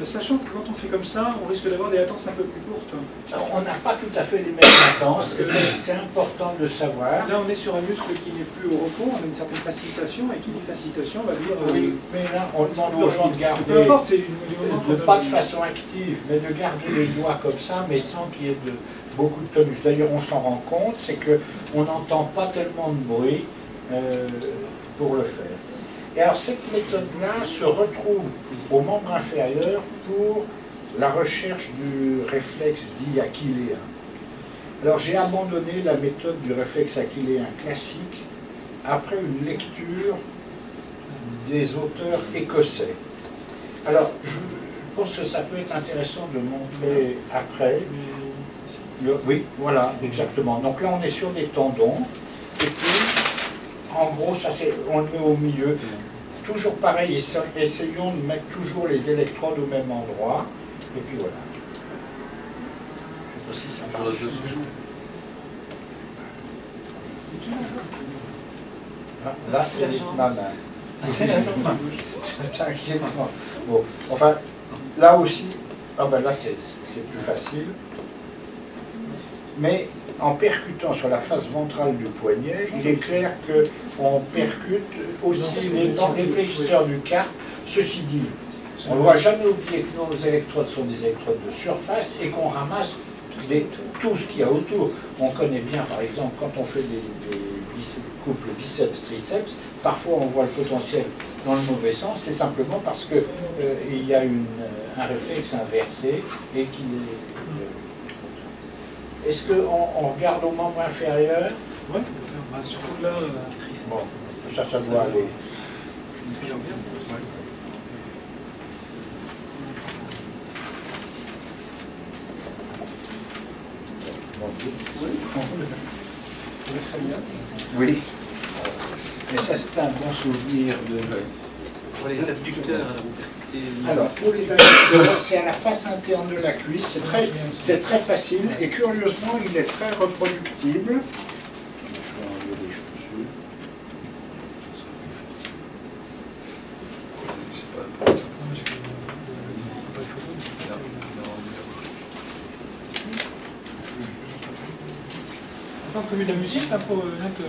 Sachant que quand on fait comme ça, on risque d'avoir des latences un peu plus courtes. Alors, on n'a pas tout à fait les mêmes latences, c'est important de savoir. Là, on est sur un muscle qui n'est plus au repos, on a une certaine facilitation, et qui dit facilitation, on va dire... oui, mais là, on demande aux gens de garder, peu importe, pas de façon active, mais de garder les doigts comme ça, mais sans qu'il y ait beaucoup de tonus. D'ailleurs, on s'en rend compte, c'est qu'on n'entend pas tellement de bruit pour le faire. Et alors cette méthode-là se retrouve au membre inférieur pour la recherche du réflexe dit achilléen. Alors j'ai abandonné la méthode du réflexe achilléen classique après une lecture des auteurs écossais. Alors je pense que ça peut être intéressant de montrer après. Oui, voilà, exactement. Donc là on est sur des tendons, et puis en gros, ça, on le met au milieu. Toujours pareil, essayons de mettre toujours les électrodes au même endroit. Et puis voilà. Je sais pas si ça marche. Là, c'est ma main. C'est la jambe. C'est inquiétant. Bon, enfin, là aussi, ah ben là, c'est plus facile. Mais en percutant sur la face ventrale du poignet, il est clair qu'on percute aussi les réfléchisseurs du carpe. Ceci dit, on ne doit jamais oublier que nos électrodes sont des électrodes de surface et qu'on ramasse tout ce qu'il y a autour. On connaît bien, par exemple, quand on fait des couples biceps-triceps, parfois on voit le potentiel dans le mauvais sens, c'est simplement parce qu'il y a un réflexe inversé et qu'il est... Est-ce qu'on regarde au membre inférieur? Oui, surtout là... Bon, ça doit aller. Oui. Mais ça, c'est un bon souvenir de... Pour les abducteurs, alors, pour les abducteurs, c'est à la face interne de la cuisse. C'est très facile et curieusement, il est très reproductible. On peut mettre de la musique là pour mettre...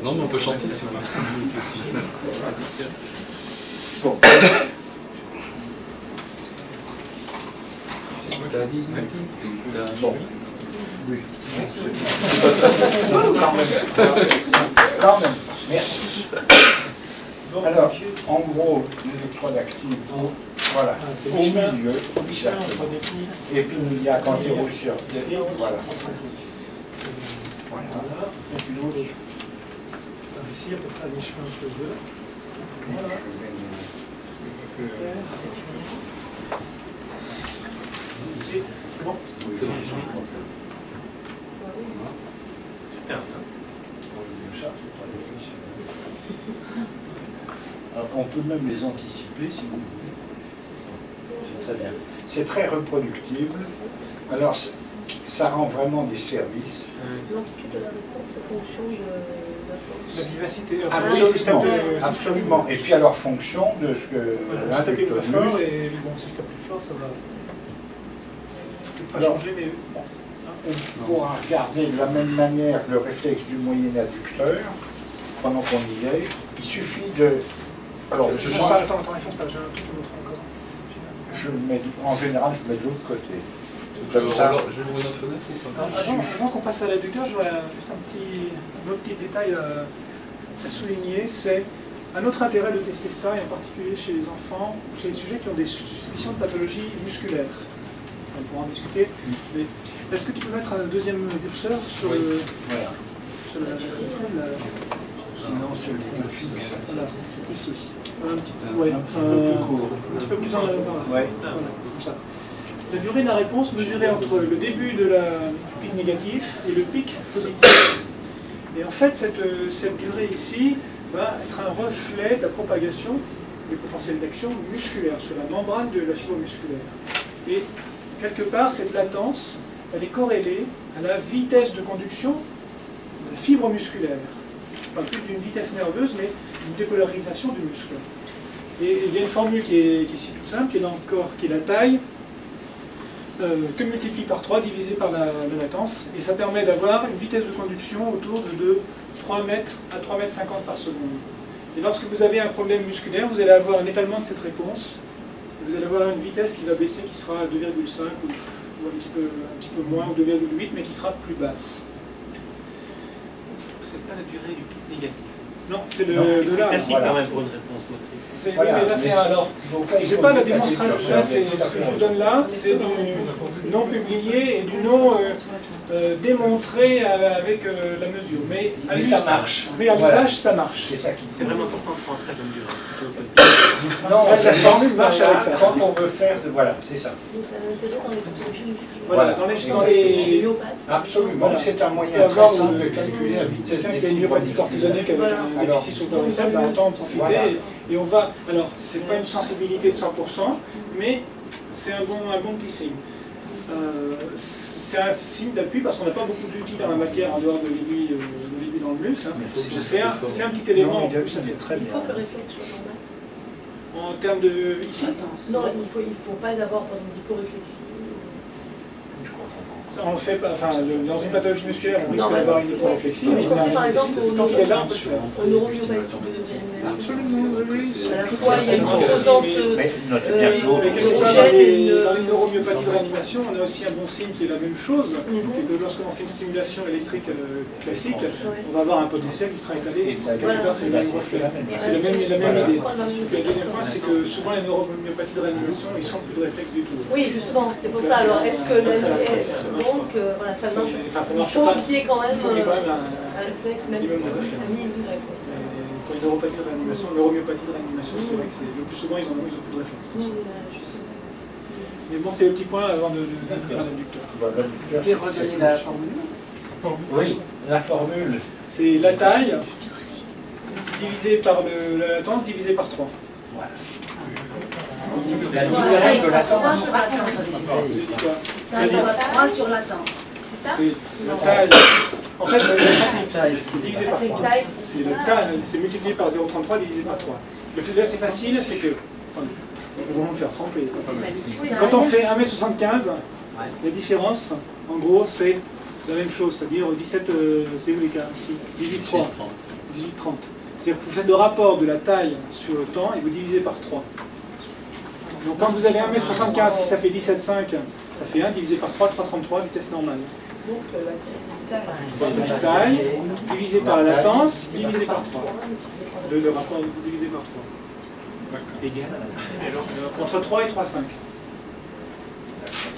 Non, mais on peut chanter si vous voulez. Bon. Bon. Oui. C'est pas ça. Quand même. Merci. Alors, en gros, l'électrode active, voilà, au milieu, et puis il y a quand il roule sur, voilà. Voilà. Et puis l'autre, ici, à peu près à mi-chemin entre les deux. Voilà. C'est bon? C'est bon. Super. Alors, on peut même les anticiper si vous voulez. C'est très bien. C'est très reproductible. Alors, ça rend vraiment des services. L'amplitude de la réponse en fonction de la force. La vivacité. Absolument, absolument. Et puis alors, fonction de ce que Si tu tapes plus fort, et bon, si tu tapes plus fort, ça va peut-être pas changer, mais bon. On pourra regarder de la même manière le réflexe du moyen adducteur, pendant qu'on y est. Il suffit de... Alors, Attends, efface pas, j'ai un truc à montrer encore. En général, je mets de l'autre côté. Je l'ouvre une autre fenêtre ou pas? Avant qu'on passe à l'adducteur, j'aurais juste un autre petit détail à souligner, c'est un autre intérêt de tester ça, et en particulier chez les enfants, chez les sujets qui ont des suspicions de pathologie musculaire. On pourra en discuter, mais est-ce que tu peux mettre un deuxième curseur sur le... Voilà. Sur la... Sinon, c'est le point fixe. Voilà, ici. Un petit peu, Un petit peu plus court. Un petit peu plus en avant. Ouais. Voilà, comme ça. La durée de la réponse mesurée entre le début du pic négatif et le pic positif. Et en fait, cette durée ici va être un reflet de la propagation des potentiels d'action musculaire sur la membrane de la fibre musculaire. Et quelque part, cette latence, elle est corrélée à la vitesse de conduction de la fibre musculaire. Je ne parle plus d'une vitesse nerveuse, mais d'une dépolarisation du muscle. Et il y a une formule qui est ici toute simple, qui est dans le corps, qui est la taille, que multiplie par 3 divisé par la latence, et ça permet d'avoir une vitesse de conduction autour de 3 mètres à 3 mètres 50 par seconde. Et lorsque vous avez un problème musculaire, vous allez avoir un étalement de cette réponse, vous allez avoir une vitesse qui va baisser, qui sera 2,5 ou un petit peu moins, ou 2,8, mais qui sera plus basse. C'est pas la durée du pic négatif. Non, c'est de là. Merci quand même pour une réponse motrice. Voilà, oui, mais là, c'est alors. J'ai pas la démonstration. Là, c'est ce que je vous donne là, c'est du non publié et du non démontré avec la mesure. Mais ça marche. Mais à l'usage, ça marche. C'est ça qui. C'est vraiment important de prendre ça comme durée. Non, la formule marche avec ça. Quand on veut faire, voilà, c'est ça. Donc ça a intérêt dans les pathologies musculaires. Voilà. Dans les Absolument. Voilà. C'est un moyen très simple de calculer la vitesse des qui a une myopathe cortisonique avec un déficit sur le cortisol, on va en profiter et on va. Alors, c'est pas une sensibilité de 100%, mais c'est un bon petit signe. C'est un signe d'appui parce qu'on n'a pas beaucoup d'outils dans la matière en dehors de l'aiguille dans le muscle. C'est un petit élément. Ça fait très Il bien. faut que le réflexe soit normal. En termes de... ici Non, il faut pas d'avoir, par exemple, d'hyporéflexie. On fait pas, enfin, dans une pathologie musculaire, on risque d'avoir une hyporéflexie. Mais je pensais par exemple Quand il est là, on peut le faire. au neuromyopathie de Absolument, oui. à la fois, il y a une composante Mais notez bien que l'autre, Mais quelque part, dans les neuromyopathies de réanimation, on a aussi un bon signe qui est la même chose, c'est que lorsque l'on fait une stimulation électrique classique, on va avoir un potentiel qui sera étalé. Voilà. C'est la même idée. Le deuxième point, c'est que souvent les neuromyopathies de réanimation, ils sentent plus de réflexe du tout. Oui, justement, c'est pour ça. Alors, est-ce que donc, voilà, ça marche. Il faut qu'il y ait quand même un réflexe, même minimum de réflexe. un minimum de réflexe. Pour les neuromyopathies de réanimation, c'est vrai que le plus souvent, ils ont plus de réflexe. Mais bon, c'était le petit point avant de devenir un adducteur. Vous pouvez redonner la formule? Oui, la formule. C'est la taille divisée par la latence divisée par 3. Voilà. La différence de latence. Vous avez dit quoi? 3 sur latence. C'est ça? C'est la taille. En fait, la taille, c'est divisé par 3. C'est la taille, c'est multiplié par 0,33 divisé par 3. Le fait de là, c'est facile, c'est que. Nous allons le faire tremper. Quand on fait 1m75, la différence, en gros, c'est la même chose, c'est-à-dire 17, c'est où les cas ici 18,30. 18,30. C'est-à-dire que vous faites le rapport de la taille sur le temps et vous divisez par 3. Donc quand vous avez 1m75, si ça fait 17,5, ça fait 1 divisé par 3, 3,33, vitesse normale. C'est la taille divisé par la latence, divisé par 3. Le rapport divisé par 3. Entre 3 et 3,5.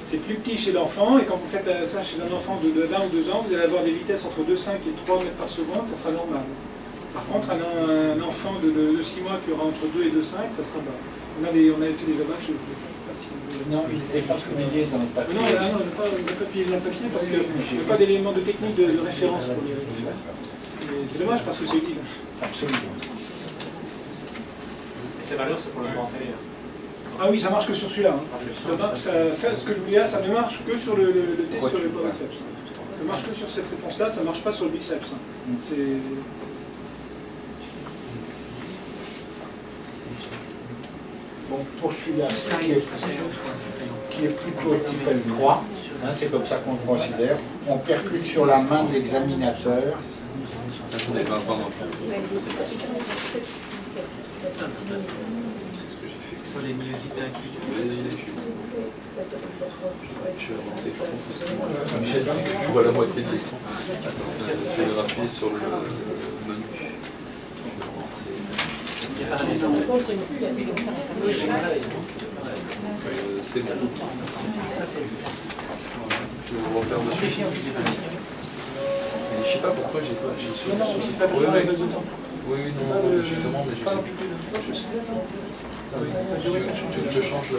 C'est plus petit chez l'enfant, et quand vous faites ça chez un enfant de 1 ou 2 ans, vous allez avoir des vitesses entre 2,5 et 3 mètres par seconde, ça sera normal. Par contre, un enfant de 6 mois qui aura entre 2 et 2,5, ça sera bas. On avait fait des abaches, je ne sais pas si vous... Non, il n'était pas publié dans le papier. Non, on n'a pas publié dans le papier parce qu'il n'y a pas d'éléments de technique de référence pour le faire. C'est dommage parce que c'est utile. Absolument. Et ces valeurs, c'est pour le grand télé. Ah oui, ça marche que sur celui-là. Hein. Ce que je vous dis là, ça ne marche que sur le test sur le quadriceps. Ça marche que sur cette réponse-là, ça ne marche pas sur le biceps. C'est... Bon, pour celui-là, qui est plutôt type L3, hein, c'est comme ça qu'on le considère, on percute sur la main de l'examinateur. Sur les myosités incluses. Je vais avancer par contre. Michel, c'est que tu vois la moitié de l'écran. Attends, je vais appuyer sur le menu. C'est bon. Je vais refaire dessus. Mais je sais pas pourquoi j'ai pas. C'est pas toujours la base de temps. Oui, non, justement, mais je sais plus. Tu veux que je change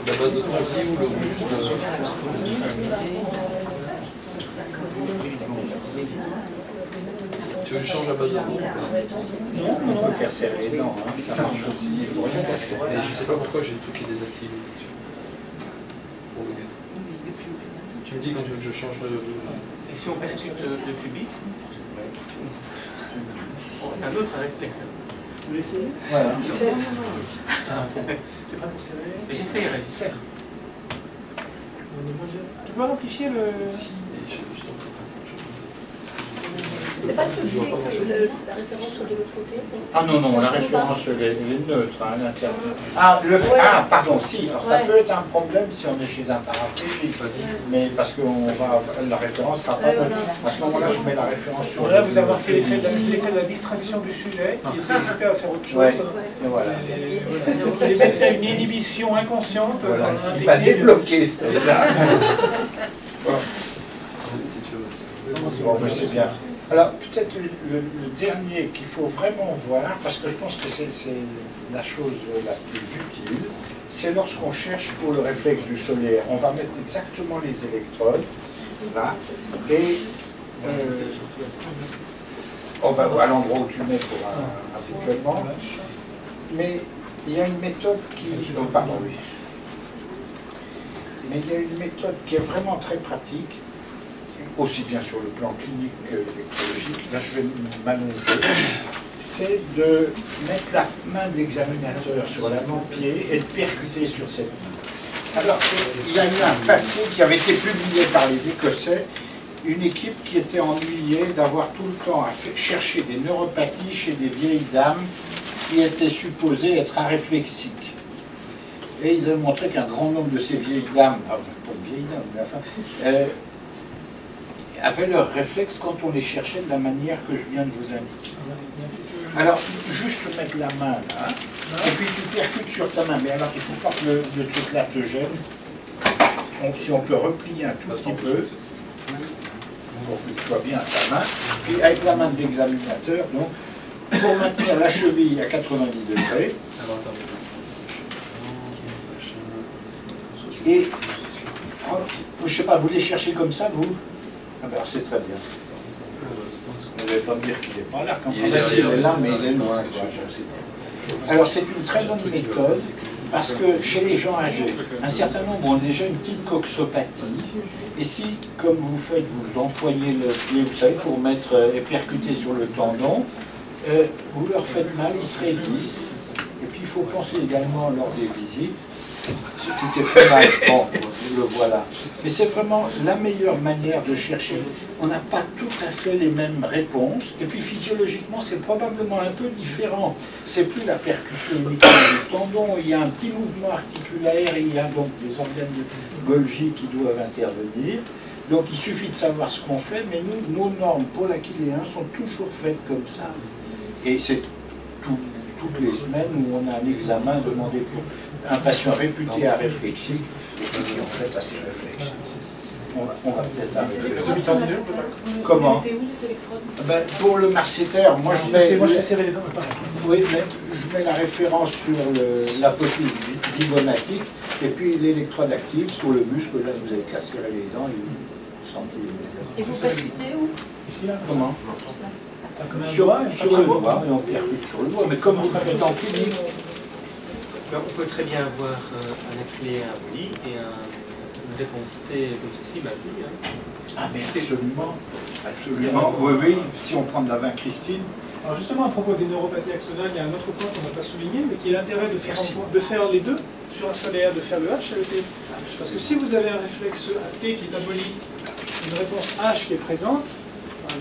la base de temps aussi ou juste Tu veux que je change la base de temps? Non, on peut faire serrer les dents, hein, ça marche aussi. Il faut rien faire. Mais je sais pas pourquoi j'ai tout qui est désactivé dessus. Pour le gars. Tu me dis quand tu veux que je change le... Et si on percute le pubis, c'est un autre réflexe. Vous l'essayez? Voilà. Je sais pas pour serrer. Mais j'essayerai. Serre. Tu peux amplifier le... C'est pas tout fait que la référence soit de l'autre côté. Ah non, non, la référence elle est neutre à l'intérieur. Pardon, si, alors ça Ouais. peut être un problème si on est chez un paraplégique, mais parce que la référence sera pas neutre. À ce moment-là, je mets la référence sur Là, vous avez remarqué l'effet de la distraction du sujet, qui était occupé à faire autre chose. Ouais. Et voilà. Il émettait une inhibition inconsciente. Voilà. par un Il va technique. débloquer ce là. Si tu veux. Bon, mais c'est bien. Alors, peut-être le dernier qu'il faut vraiment voir, parce que je pense que c'est la chose la plus utile, c'est lorsqu'on cherche pour le réflexe du solaire. On va mettre exactement les électrodes, là, et à l'endroit où tu mets pour habituellement. Mais il y a une méthode qui... Oh, pardon, oui. Mais il y a une méthode qui est vraiment très pratique, aussi bien sur le plan clinique que écologique. Là, je vais m'allonger. C'est de mettre la main de l'examinateur sur l'avant-pied et de percuter sur cette main. Alors, il y a eu un papier qui avait été publié par les Écossais, une équipe qui était ennuyée d'avoir tout le temps à chercher des neuropathies chez des vieilles dames qui étaient supposées être aréflexiques. Et ils avaient montré qu'un grand nombre de ces vieilles dames, pas de vieilles dames, mais enfin, avaient leurs réflexes quand on les cherchait de la manière que je viens de vous indiquer. Alors, juste mettre la main là, et puis tu percutes sur ta main, mais alors il ne faut pas que le truc là te gêne. Donc, si on peut replier un tout petit peu, pour que tu sois bien à ta main, puis avec la main de l'examinateur, donc, pour maintenir la cheville à 90 degrés, et, je ne sais pas, vous les cherchez comme ça, vous? Ah ben, c'est très bien. Vous n'allez pas me dire qu'il n'est pas là, quand il est là, mais il est loin. Alors c'est une très bonne méthode, parce que chez les gens âgés, un certain nombre ont déjà une petite coxopathie, et si, comme vous faites, vous empoignez le pied, vous savez, pour mettre et percuter sur le tendon, vous leur faites mal, ils se réglissent, et puis il faut penser également lors des visites, ce qui t'est fait mal, bon, le voilà. Mais c'est vraiment la meilleure manière de chercher. On n'a pas tout à fait les mêmes réponses, et puis physiologiquement c'est probablement un peu différent. C'est plus la percussion uniquement du tendon, il y a un petit mouvement articulaire, il y a donc des organes de Golgi qui doivent intervenir. Donc il suffit de savoir ce qu'on fait, mais nous, nos normes pour l'Aquiléen sont toujours faites comme ça. Et c'est toutes les semaines où on a un examen demandé pour un patient réputé aréflexique et qui en fait a ses réflexes. On va peut-être arrêter. Comment? Ben, pour le masséter, moi je mets, oui, mais je mets la référence sur l'apophyse zygomatique et puis l'électrode active sur le muscle. Là, vous avez cassé les dents et vous sentez. Et vous percutez où? Ici, là. Comment? Sur le doigt, et on percute sur le doigt, mais comme vous faites en clinique. On peut très bien avoir un Aquiléen aboli et une réponse T comme ceci, ma fille. Ah mais absolument, absolument. Oui, oui, si on prend de la Christine. Alors justement, à propos des neuropathies axonales, il y a un autre point qu'on n'a pas souligné, mais qui est l'intérêt de faire les deux sur un solaire, de faire le H et le T. Parce que si vous avez un réflexe T qui est aboli, une réponse H qui est présente,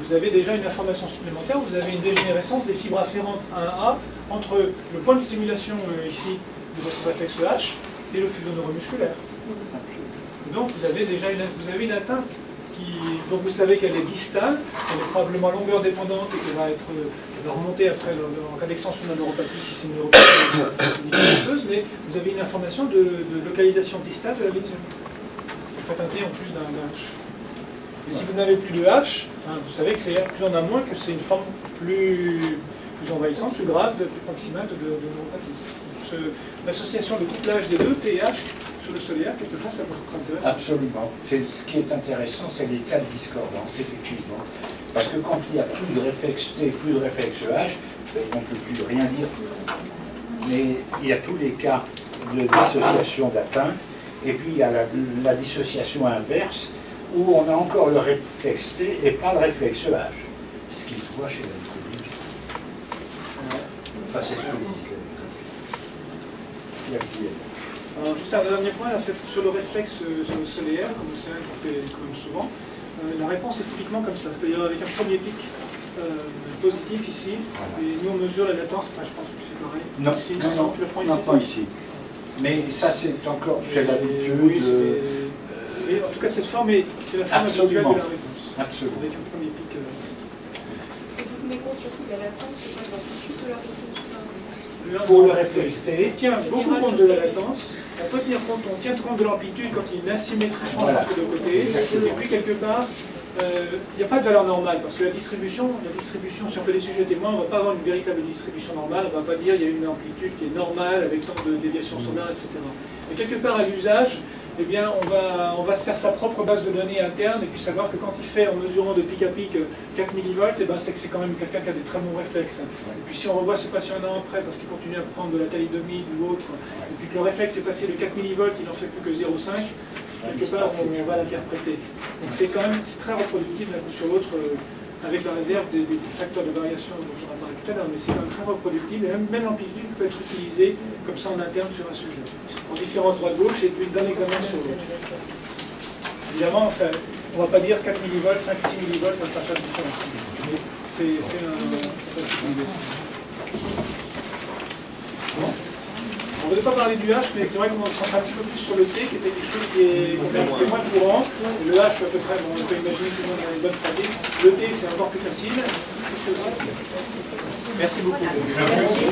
vous avez déjà une information supplémentaire, vous avez une dégénérescence des fibres afférentes à 1A entre le point de stimulation ici de votre réflexe H et le fuseau neuromusculaire. Donc vous avez déjà une atteinte dont vous savez qu'elle est distale, elle est probablement longueur dépendante et qu'elle va remonter après en cas d'extension de la neuropathie si c'est une neuropathie médicamenteuse, mais vous avez une information de localisation distale de la lésion. Vous faites un T en plus d'un H. Et si vous n'avez plus de H, vous savez que c'est plus en amont que c'est une forme plus envahissante, plus grave, plus proximale de neuropathie. L'association de couplage des deux, T et H, sur le solaire, quelquefois ça peut être intéressant. Absolument. Ce qui est intéressant, c'est les cas de discordance, effectivement. Parce que quand il n'y a plus de réflexe T, plus de réflexe H, on ne peut plus rien dire. Mais il y a tous les cas de dissociation d'atteinte, et puis il y a la dissociation inverse, où on a encore le réflexe T et pas le réflexe H. Ce qui se voit chez l'alcoolique. Enfin, c'est ce que je disais. Alors, juste un dernier point, là, sur le réflexe sur le solaire, comme c'est vrai qu'on fait comme souvent, la réponse est typiquement comme ça, c'est-à-dire avec un premier pic positif ici, et nous on mesure la latence, enfin, je pense que c'est pareil. Non, ici, non, pas ici. Mais ça c'est encore, j'ai l'habitude. Oui, en tout cas cette forme, c'est la forme habituelle de la réponse. Absolument. Avec un premier pic. Et vous tenez compte surtout de la latence, c'est pas l'amplitude de la réponse. Pour le réflexe T, on tient beaucoup compte de la latence, on peut tenir compte, on tient compte de l'amplitude quand il y a une asymétrie franche entre les deux côtés, et puis quelque part, il n'y a pas de valeur normale, parce que la distribution, si on fait des sujets témoins, on ne va pas avoir une véritable distribution normale, on ne va pas dire qu'il y a une amplitude qui est normale avec tant de déviations standards, etc. Mais quelque part à l'usage, eh bien, on va se faire sa propre base de données interne et puis savoir que quand il fait en mesurant de pic à pic 4 millivolts, eh ben, c'est que c'est quand même quelqu'un qui a des très bons réflexes. Et puis si on revoit ce patient un an après parce qu'il continue à prendre de la thalidomide ou autre, et puis que le réflexe est passé de 4 millivolts, il n'en fait plus que 0,5, quelque part on va l'interpréter. Donc c'est quand même très reproductible d'un coup sur l'autre, avec la réserve des facteurs de variation dont on a parlé tout à l'heure, mais c'est quand même très reproductible, et même l'amplitude peut être utilisée comme ça en interne sur un sujet, en différence droite-gauche et puis d'un examen sur l'autre. Évidemment, ça, on ne va pas dire 4 millivolts, 5-6 millivolts, ça ne va pas faire de différence. Mais c'est on ne voulait pas parler du H, mais c'est vrai qu'on se centre un petit peu plus sur le T, qui était quelque chose qui est moins courant. Le H, à peu près, bon, on peut imaginer que tout le monde a une bonne pratique. Le T, c'est encore plus facile. Merci beaucoup. Merci.